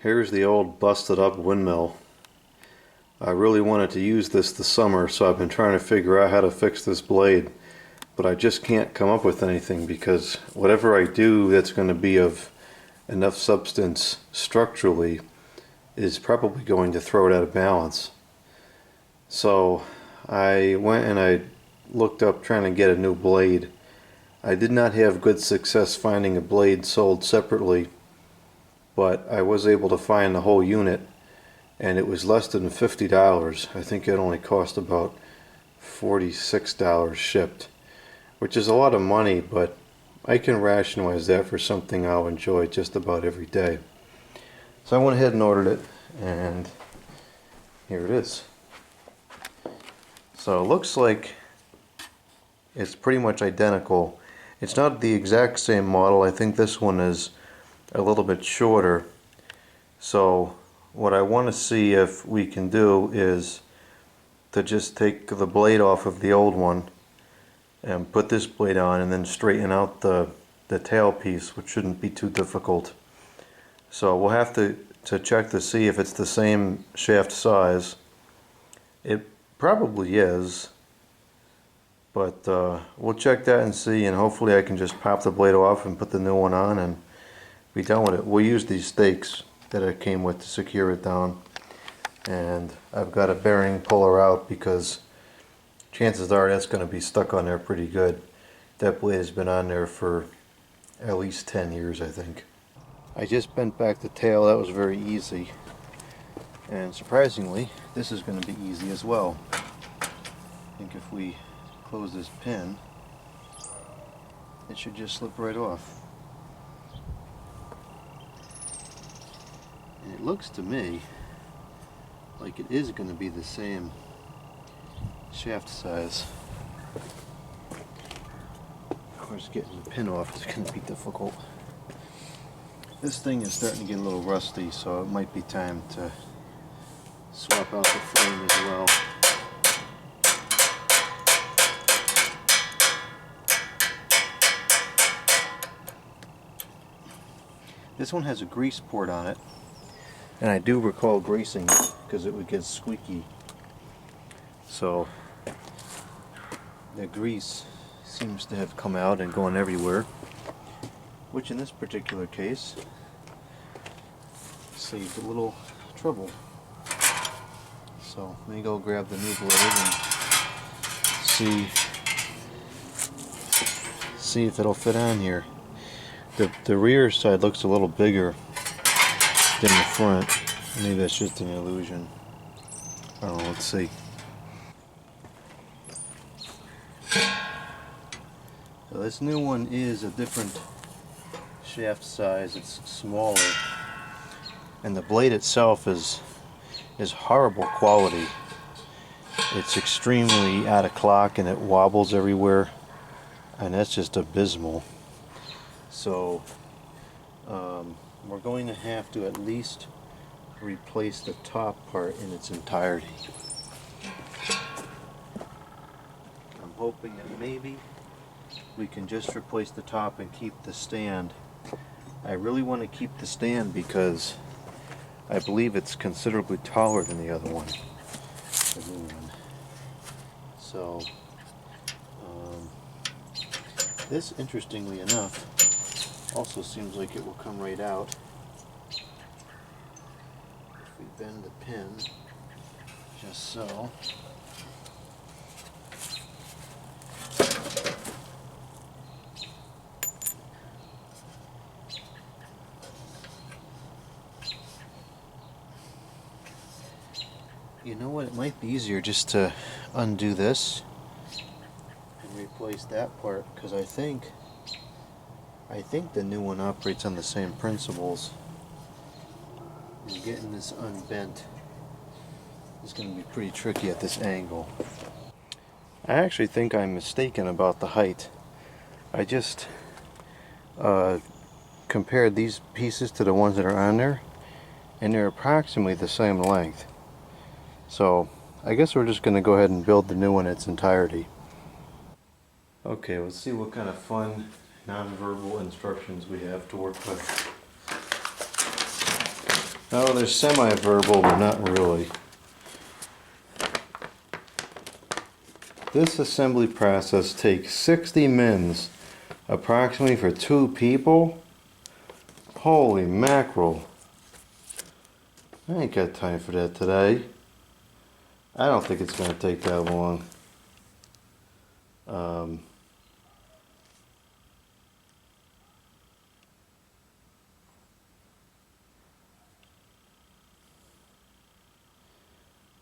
Here's the old busted up windmill. I really wanted to use this summer, so I've been trying to figure out how to fix this blade, but I just can't come up with anything because whatever I do that's going to be of enough substance structurally is probably going to throw it out of balance. So I went and I looked up trying to get a new blade. I did not have good success finding a blade sold separately, but I was able to find the whole unit, and it was less than $50. I think it only cost about $46 shipped, which is a lot of money, but I can rationalize that for something I'll enjoy just about every day. So I went ahead and ordered it, and here it is. So it looks like it's pretty much identical. It's not the exact same model. I think this one is a little bit shorter. So what I want to see if we can do is to just take the blade off of the old one and put this blade on, and then straighten out the tail piece, which shouldn't be too difficult. So we'll have to check to see if it's the same shaft size. It probably is, but we'll check that and see, and hopefully I can just pop the blade off and put the new one on and be done with it. We'll use these stakes that it came with to secure it down, and I've got a bearing puller out because chances are that's going to be stuck on there pretty good. That blade has been on there for at least 10 years, I think. I just bent back the tail. That was very easy, and surprisingly this is going to be easy as well. I think if we close this pin, it should just slip right off. And it looks to me like it is going to be the same shaft size. Of course, getting the pin off is going to be difficult. This thing is starting to get a little rusty, so it might be time to swap out the frame as well. This one has a grease port on it, and I do recall greasing it because it would get squeaky. So the grease seems to have come out and gone everywhere, which in this particular case saved a little trouble. So let me go grab the new blade and see if it'll fit on here. The rear side looks a little bigger than the front. Maybe that's just an illusion. I don't know, let's see. So this new one is a different shaft size. It's smaller, and the blade itself is horrible quality. It's extremely out of clock, and it wobbles everywhere, and that's just abysmal. So we're going to have to at least replace the top part in its entirety. I'm hoping that maybe we can just replace the top and keep the stand. I really want to keep the stand because I believe it's considerably taller than the other one. The new one. So this, interestingly enough, also seems like it will come right out if we bend the pin just so. You know what, it might be easier just to undo this and replace that part, because I think the new one operates on the same principles, and getting this unbent is going to be pretty tricky at this angle. I actually think I'm mistaken about the height. I just compared these pieces to the ones that are on there, and they're approximately the same length. So I guess we're just going to go ahead and build the new one in its entirety. Okay, let's see what kind of fun non-verbal instructions we have to work with. No, they're semi-verbal, but not really. This assembly process takes 60 mins, approximately for 2 people. Holy mackerel. I ain't got time for that today. I don't think it's going to take that long.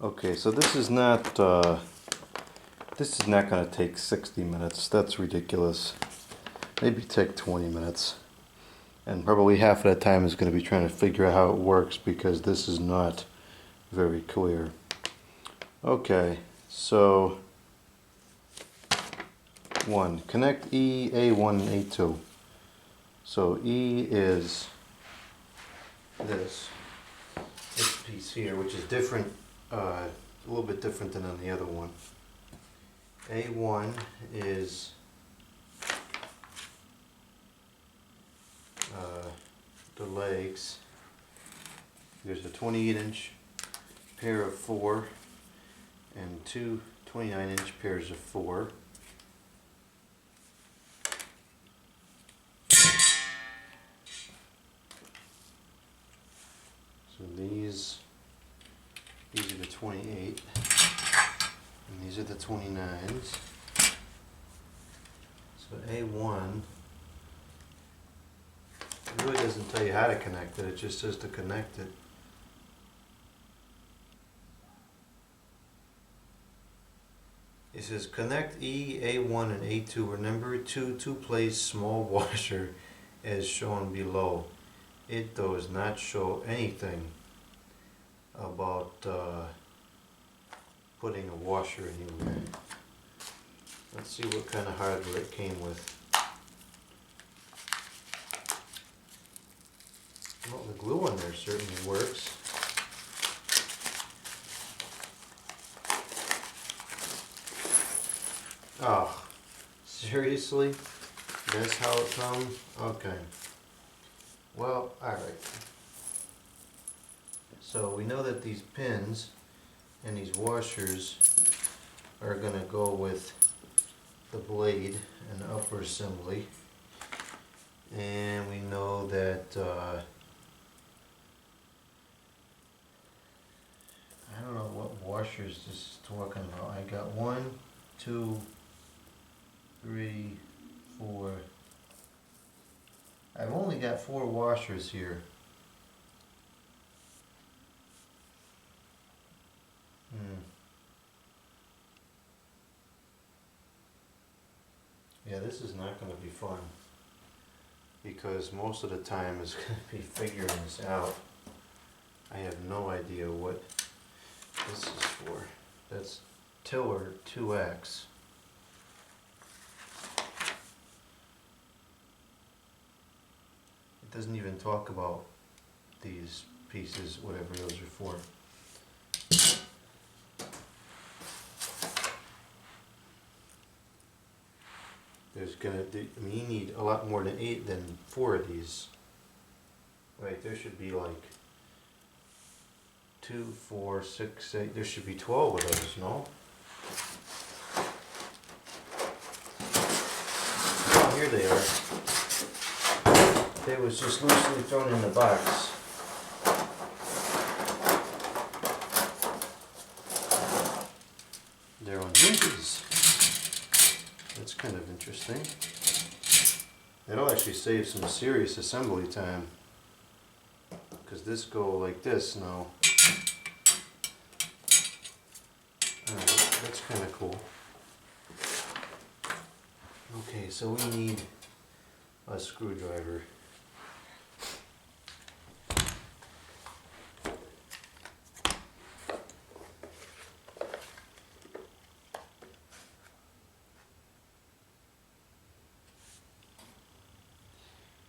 Okay, so this is not going to take 60 minutes. That's ridiculous. Maybe take 20 minutes. And probably half of that time is going to be trying to figure out how it works, because this is not very clear. Okay, so 1. Connect E, A1, and A2. So E is this piece here, which is different, a little bit different than on the other one. A1 is the legs. There's a 28-inch pair of 4 and 2 29-inch pairs of 4. So these are the 28 and these are the 29s. So A1 really doesn't tell you how to connect it, it just says to connect it. It says connect E, A1, and A2. Remember to place small washer as shown below. It does not show anything about putting a washer anywhere. Let's see what kind of hardware it came with. Well, the glue on there certainly works. Oh, seriously? That's how it comes? Okay. Well, alright. So we know that these pins and these washers are going to go with the blade and the upper assembly. And we know that I don't know what washers this is talking about. I got 1, 2, 3, 4. I've only got 4 washers here. Yeah, this is not going to be fun, because most of the time is going to be figuring this out. I have no idea what this is for. That's Tiller 2X. It doesn't even talk about these pieces, whatever those are for. There's you need a lot more than 8 than 4 of these. Right, there should be like 2, 4, 6, 8. There should be 12 of those, no? Oh, here they are. They was just loosely thrown in the box. They're on hinges. That's kind of interesting. It'll actually save some serious assembly time, because this go like this now. That's kind of cool. Okay, so we need a screwdriver.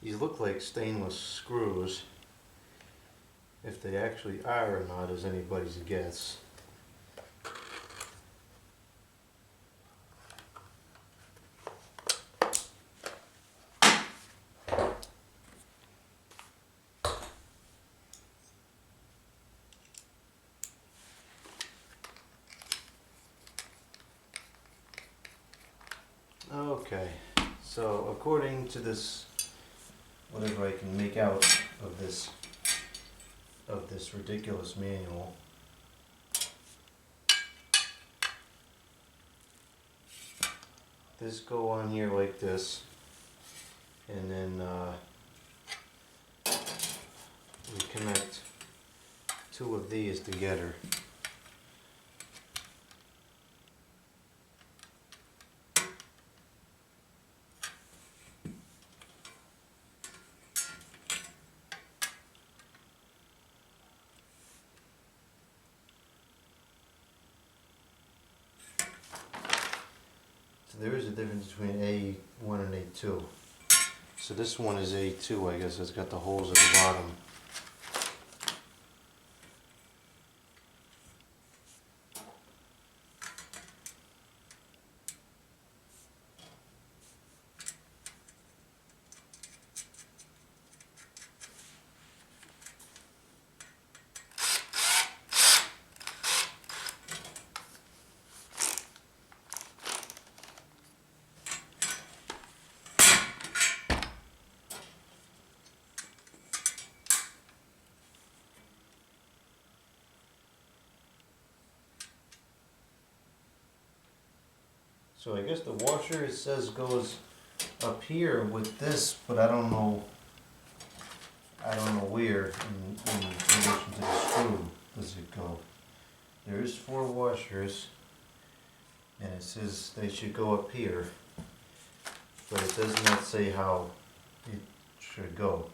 These look like stainless screws. If they actually are or not is anybody's guess. Okay, so according to this, whatever I can make out of this ridiculous manual, this go on here like this, and then we connect two of these together. So there is a difference between A1 and A2. So this one is A2, I guess. It's got the holes at the bottom. So I guess the washer, it says, goes up here with this, but I don't know where in relation to the screw does it go. There is 4 washers, and it says they should go up here, but it does not say how it should go.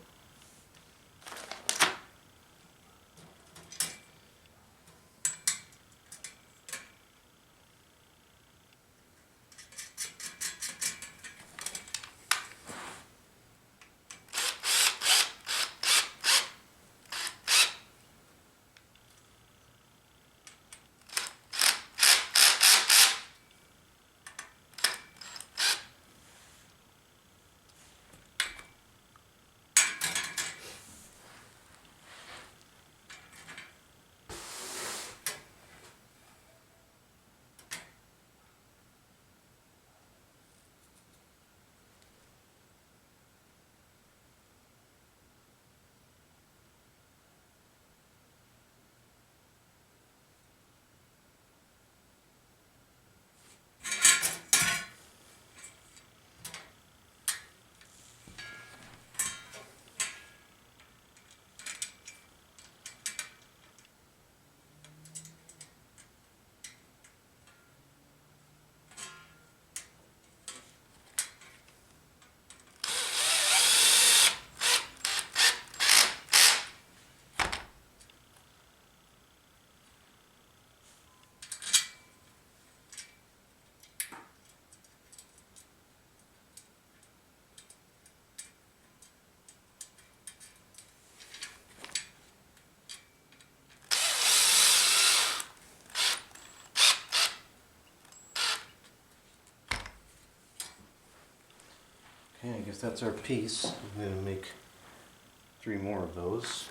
Okay, I guess that's our piece. I'm going to make 3 more of those.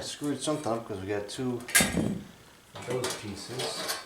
screwed something up because we got two of those pieces.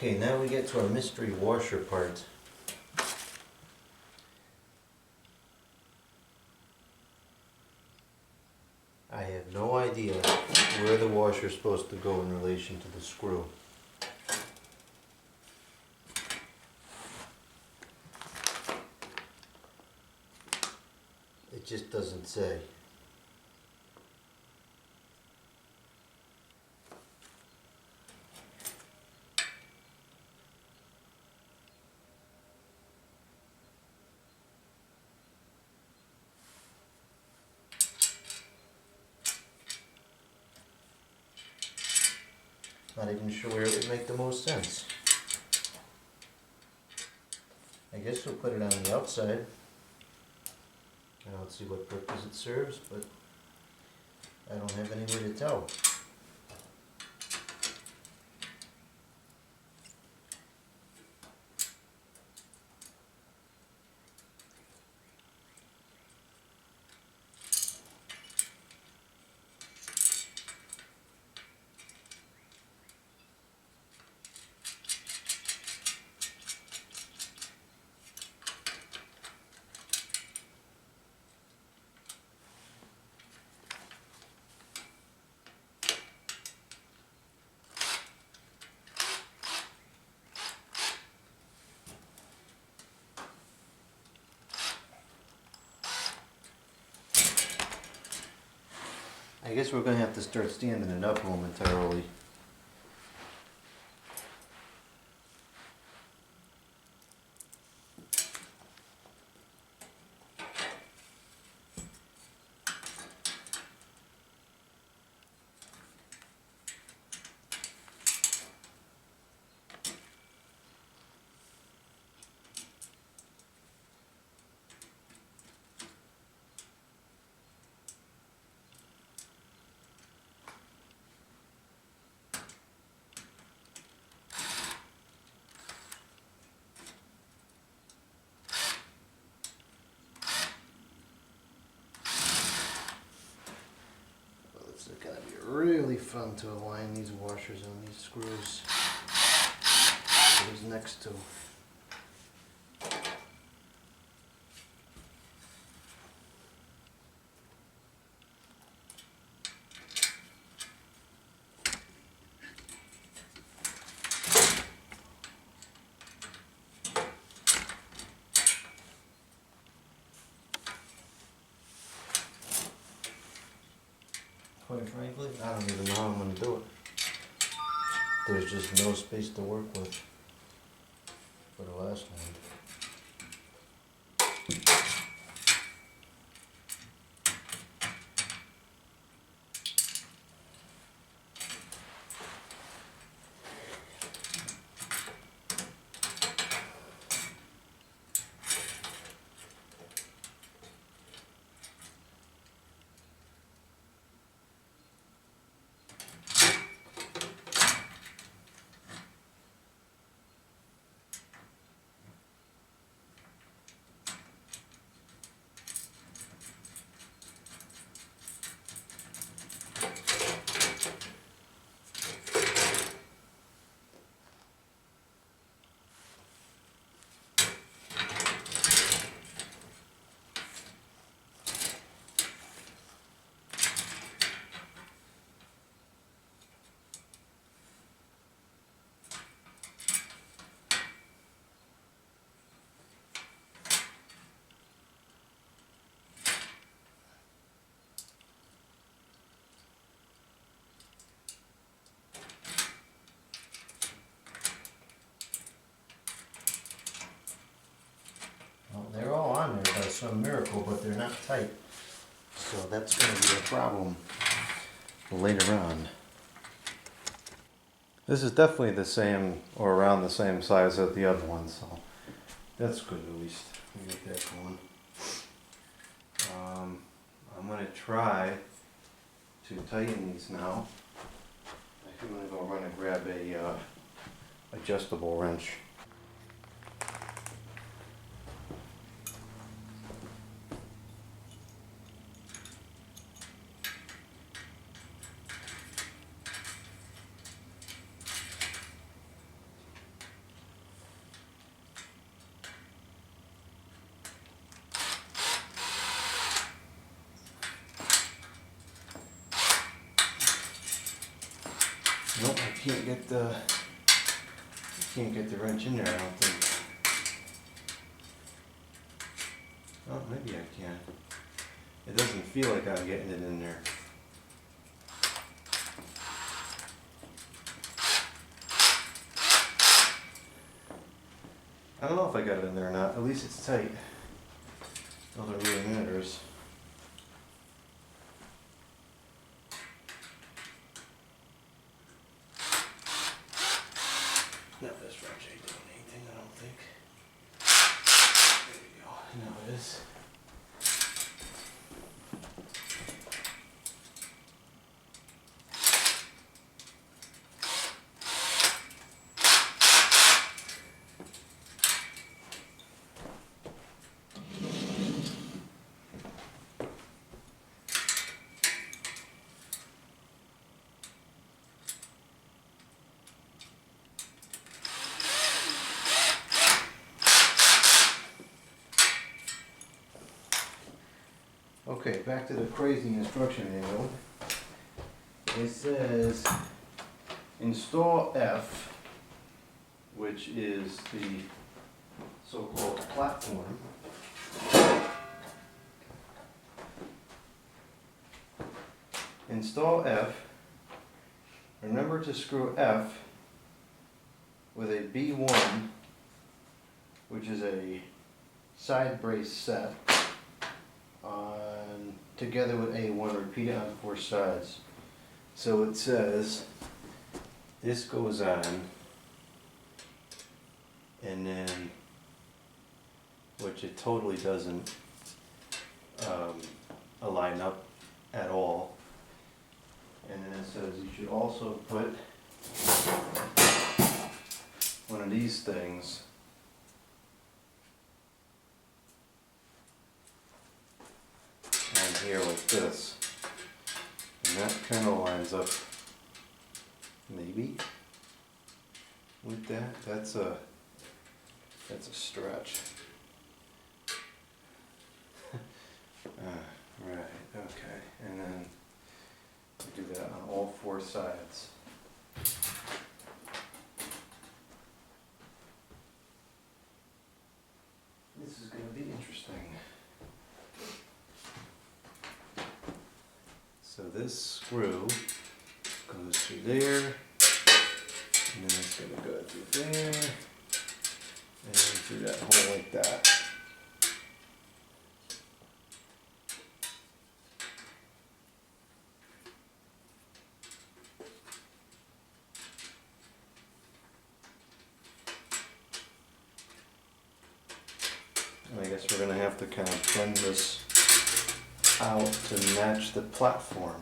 Okay, now we get to our mystery washer part. I have no idea where the washer is supposed to go in relation to the screw. It just doesn't say. Not even sure where it would make the most sense. I guess we'll put it on the outside. I don't see what purpose it serves, but I don't have any way to tell. I guess we're going to have to start standing it up momentarily. It's going to be really fun to align these washers on these screws. it was next to. Quite frankly, I don't even know how I'm going to do it. There's just no space to work with for the last one. Well, they're all on there by some miracle, but they're not tight. So that's going to be a problem later on. This is definitely the same or around the same size as the other one, so that's good at least. We get that going. I'm going to try to tighten these now. I'm going to go run and grab a adjustable wrench. Nope, I can't get the wrench in there, I don't think. Oh, maybe I can. It doesn't feel like I'm getting it in there. I don't know if I got it in there or not. At least it's tight. All that really matters. No, this wrench ain't doing anything, I don't think. There we go. Now it is. Okay, back to the crazy instruction manual. It says install F, which is the so-called platform. Install F. Remember to screw F with a B1, which is a side brace set, together with A1, repeat it on 4 sides. So it says this goes on, and then, which it totally doesn't align up at all. And then it says you should also put one of these things on here like this, and that kind of lines up, maybe. with that. That's a stretch. Right, okay, and then do that on all four sides. This is going to be interesting. So this screw goes through there, and then it's going to go through there, and through that hole like that. And I guess we're going to have to kind of bend this out to match the platform.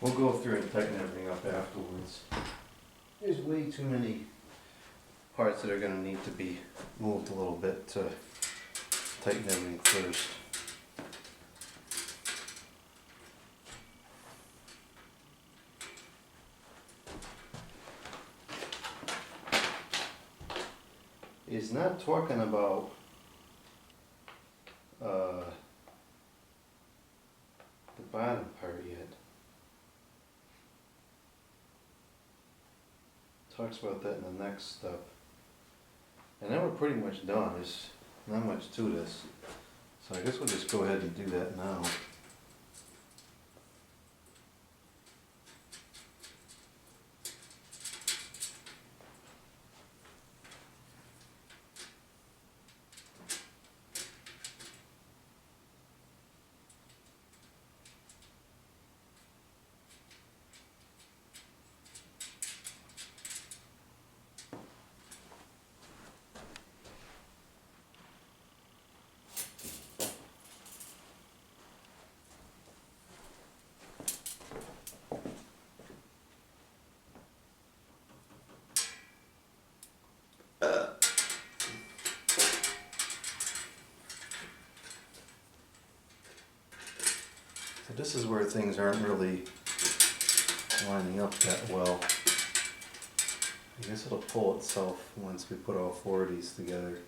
We'll go through and tighten everything up afterwards. There's way too many parts that are going to need to be moved a little bit to tighten everything first. He's not talking about the bottom part yet. Talks about that in the next step. And then we're pretty much done. There's not much to this. So I guess we'll just go ahead and do that now. So this is where things aren't really lining up that well. I guess it'll pull itself once we put all four of these together.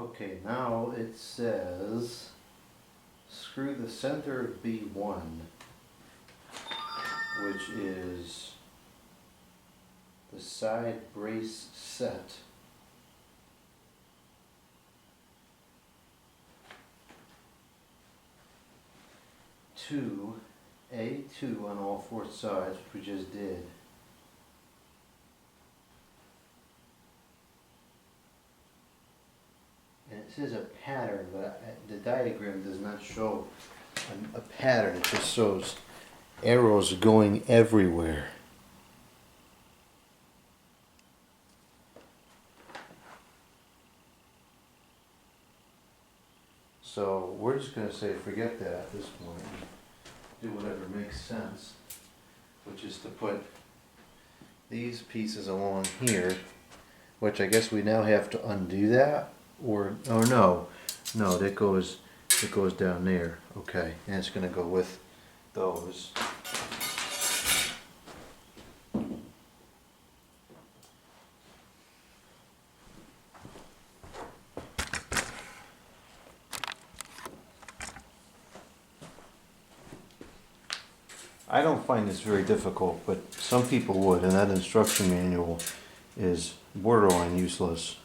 Okay, now it says screw the center of B1, which is the side brace set, to A2 on all four sides, which we just did. And it says a pattern, but the diagram does not show a pattern. It just shows arrows going everywhere. So we're just going to say forget that at this point. Do whatever makes sense, which is to put these pieces along here, which I guess we now have to undo that, or no, that goes down there. Okay, and it's going to go with those. I don't find this very difficult, but some people would, and that instruction manual is borderline useless.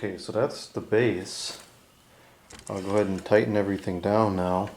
Okay, so that's the base. I'll go ahead and tighten everything down now.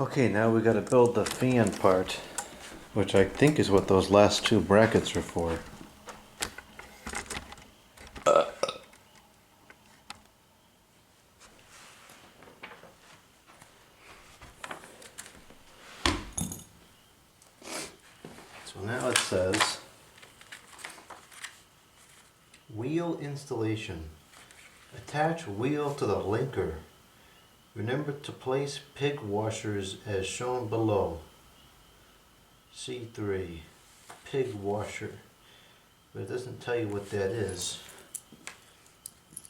Okay, now we gotta build the fan part, which I think is what those last two brackets are for. So now it says, wheel installation. Attach wheel to the linker. Remember to place pig washers as shown below. C3, pig washer. But it doesn't tell you what that is.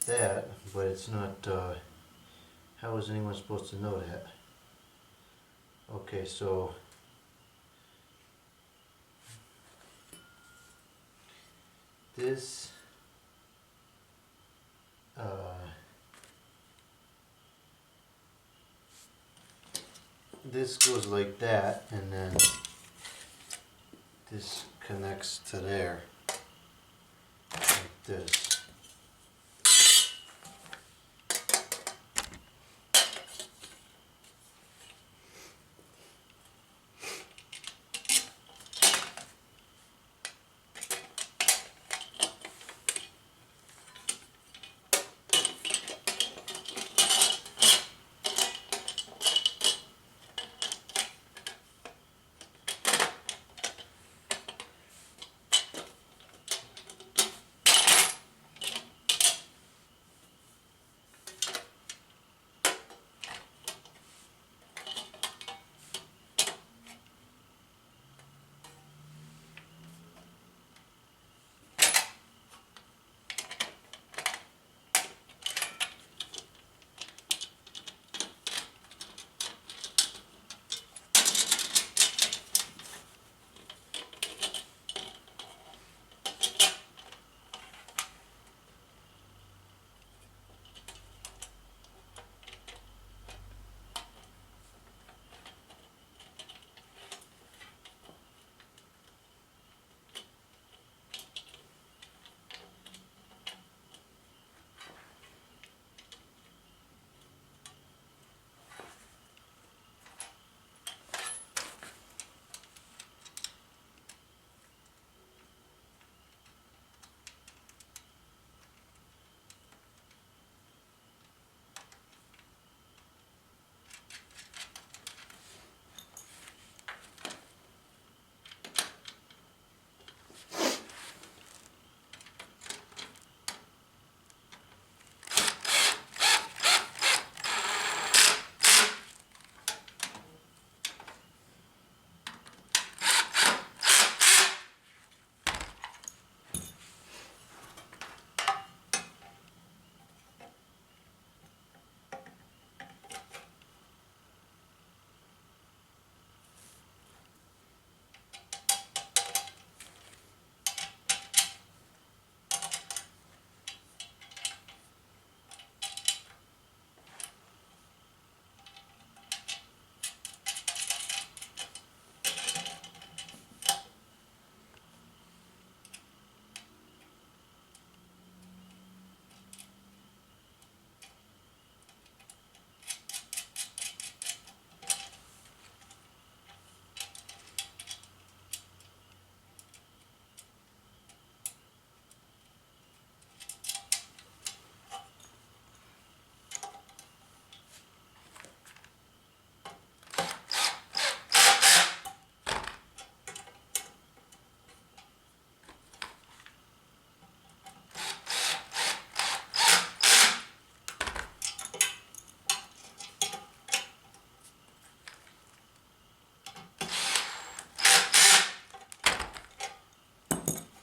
That, but it's not, how is anyone supposed to know that? Okay, so this this goes like that, and then this connects to there, like this.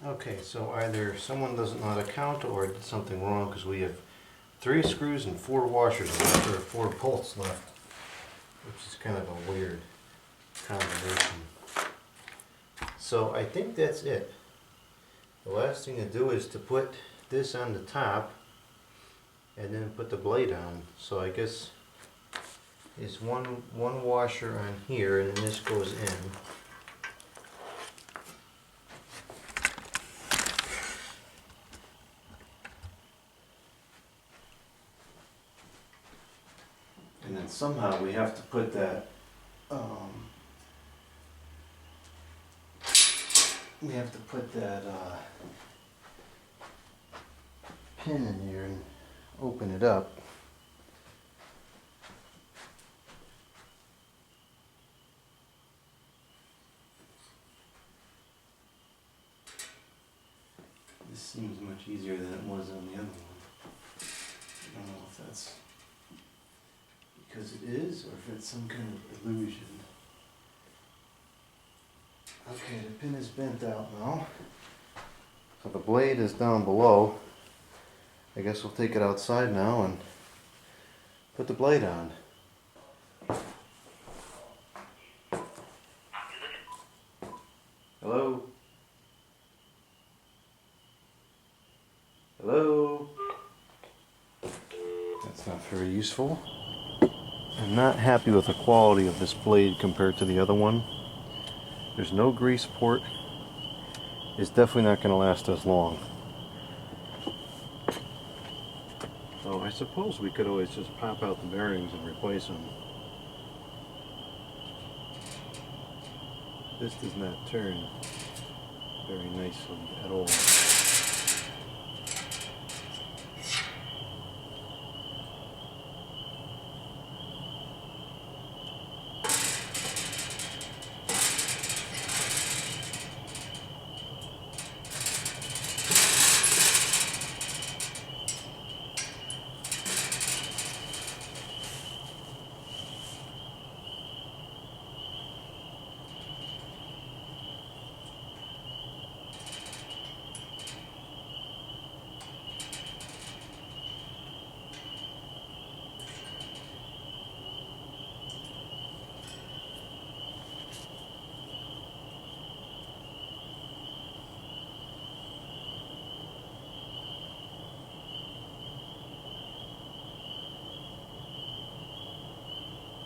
Okay, so either someone doesn't know how to count or did something wrong, because we have 3 screws and 4 washers left, or 4 bolts left, which is kind of a weird combination. So I think that's it. The last thing to do is to put this on the top and then put the blade on. So I guess it's one washer on here, and then this goes in. And then somehow we have to put that we have to put that pin in here and open it up. This seems much easier than it was on the other one. I don't know if that's because it is or if it's some kind of illusion. Okay, the pin is bent out now. So the blade is down below. I guess we'll take it outside now and put the blade on. Hello? Hello? That's not very useful. I'm not happy with the quality of this blade compared to the other one. There's no grease port. It's definitely not going to last as long. So I suppose we could always just pop out the bearings and replace them. This does not turn very nicely at all.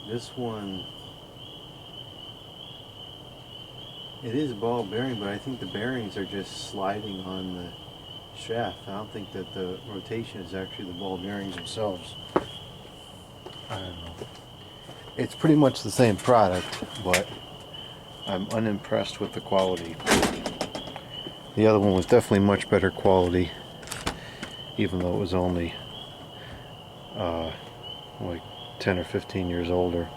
This one, it is a ball bearing, but I think the bearings are just sliding on the shaft. I don't think that the rotation is actually the ball bearings themselves. I don't know. It's pretty much the same product, but I'm unimpressed with the quality. The other one was definitely much better quality, even though it was only like 10 or 15 years older.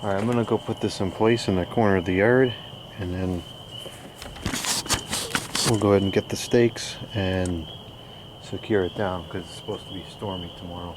Alright, I'm gonna go put this in place in the corner of the yard, and then we'll go ahead and get the stakes and secure it down because it's supposed to be stormy tomorrow.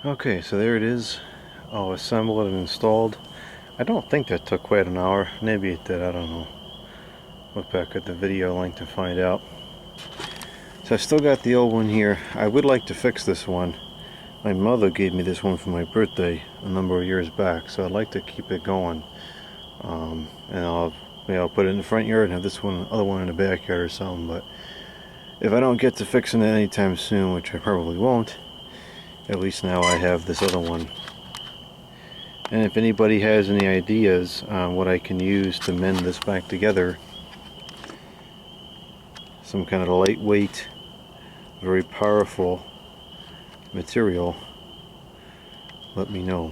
Okay, so there it is, all assembled and installed. I don't think that took quite an hour. Maybe it did, I don't know. Look back at the video link to find out. So I still got the old one here. I would like to fix this one. My mother gave me this one for my birthday a number of years back, so I'd like to keep it going. And I'll put it in the front yard and have this one, other one in the backyard or something. But if I don't get to fixing it anytime soon, which I probably won't, at least now I have this other one. And if anybody has any ideas on what I can use to mend this back together, some kind of lightweight, very powerful material, let me know.